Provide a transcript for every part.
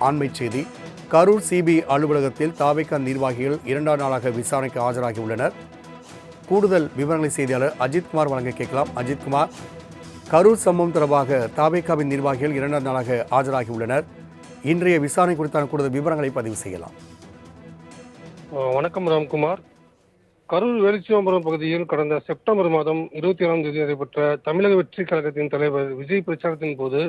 அண்மைச் செய்தி. கரூர் சிபிஐ அலுவலகத்தில் தாவேகா நிர்வாகிகள் 2ஆம் நாளாக விசாரணைக்கு ஆஜராகியுள்ளனர். கூடுதல் விவரங்களை செய்தியாளர் அஜித்குமார் வழங்க கேட்கலாம். அஜித்குமார், கரூர் சம்பவம் தொடர்பாக தாவேகாவின் நிர்வாகிகள் 2ஆம் நாளாக ஆஜராகியுள்ளனர். இன்றைய விசாரணை குறித்தான கூடுதல் விவரங்களை பதிவு செய்யலாம். வணக்கம் ராம்குமார். கரூர் வேலுச்சிதம்பரம் பகுதியில் கடந்த செப்டம்பர் மாதம் 27ஆம் தேதி நடைபெற்ற தமிழக வெற்றி கழகத்தின் தலைவர் விஜய் பிரச்சாரத்தின் போது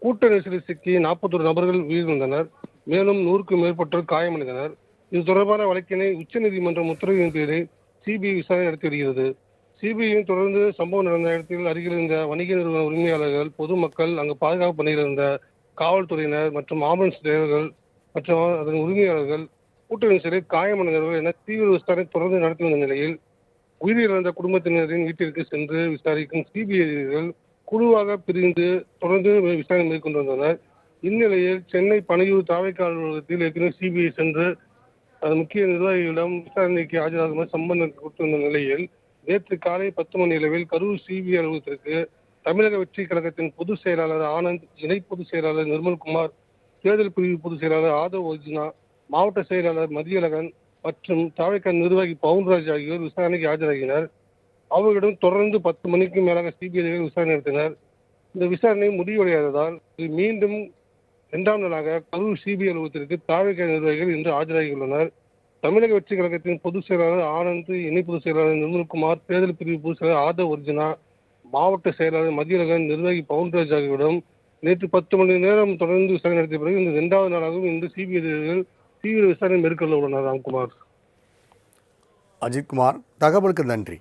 கூட்ட நெரிசலில் சிக்கி 41 நபர்கள் உயிரிழந்தனர். மேலும் 100க்கும் மேற்பட்டோர் காயமடைந்தனர். இது தொடர்பான வழக்கினை உச்சநீதிமன்றம் உத்தரவின் பேரில் சிபிஐ விசாரணை நடத்தி வருகிறது. சிபிஐயும் தொடர்ந்து சம்பவம் நடந்த இடத்தில் அருகில் இருந்த வணிக நிறுவன உரிமையாளர்கள், பொதுமக்கள், அங்கு பாதுகாப்பு பணியில் இருந்த காவல்துறையினர் மற்றும் ஆம்புலன்ஸ் டிரைவர்கள் மற்றும் அதன் உரிமையாளர்கள், கூட்ட நெரிசலில் காயமடைந்தவர்கள் என தீவிர விசாரணை தொடர்ந்து நடத்தி வந்த நிலையில் உயிரிழந்த குடும்பத்தினரின் வீட்டிற்கு சென்று விசாரிக்கும் சிபிஐ குழுவாக பிரிந்து தொடர்ந்து விசாரணை மேற்கொண்டு வந்தனர். இந்நிலையில் சென்னை பனையூர் தாவேகா அலுவலகத்தில் ஏற்கனவே சிபிஐ சென்று முக்கிய நிர்வாகிகளிடம் விசாரணைக்கு ஆஜராகுமாறு சம்பந்தம் கொடுத்திருந்த நிலையில் நேற்று காலை 10 மணி அளவில் கரூர் சிபிஐ அலுவலகத்திற்கு தமிழக வெற்றி கழகத்தின் பொதுச் செயலாளர் ஆனந்த், இணை பொதுச் செயலாளர் நிர்மல்குமார், தேர்தல் பிரிவு பொதுச் செயலாளர் ஆதவ் அர்ஜுனா, மாவட்ட செயலாளர் மதியழகன் மற்றும் தாவேகா நிர்வாகி பவுன்ராஜ் ஆகியோர் விசாரணைக்கு ஆஜராகினர். அவர்களிடம் தொடர்ந்து 10 மணிக்கு மேலாக சிபிஐ விசாரணை நடத்தினர். இந்த விசாரணை முடிவடையாததால் மீண்டும் 2ஆம் நாளாக கரூர் சிபிஐ அலுவலகத்திற்கு தாவேகா நிர்வாகிகள் இன்று ஆஜராகியுள்ளனர். தமிழக வெற்றி கழகத்தின் பொதுச் செயலாளர் ஆனந்த், இணை பொதுச் செயலாளர் நிர்மல்குமார், தேர்தல் பிரிவு பொதுச் செயலாளர் ஆதவ் அர்ஜுனா, மாவட்ட செயலாளர் மதியழகன், நிர்வாகி பவுன்ராஜ் ஆகியோரிடம் நேற்று 10 மணி நேரம் தொடர்ந்து விசாரணை நடத்திய பிறகு இந்த 2வது நாளாகவும் இன்று சிபிஐ தீவிர விசாரணை மேற்கொள்ள உள்ளனர். ராம்குமார். அஜித்குமார், தகவலுக்கு நன்றி.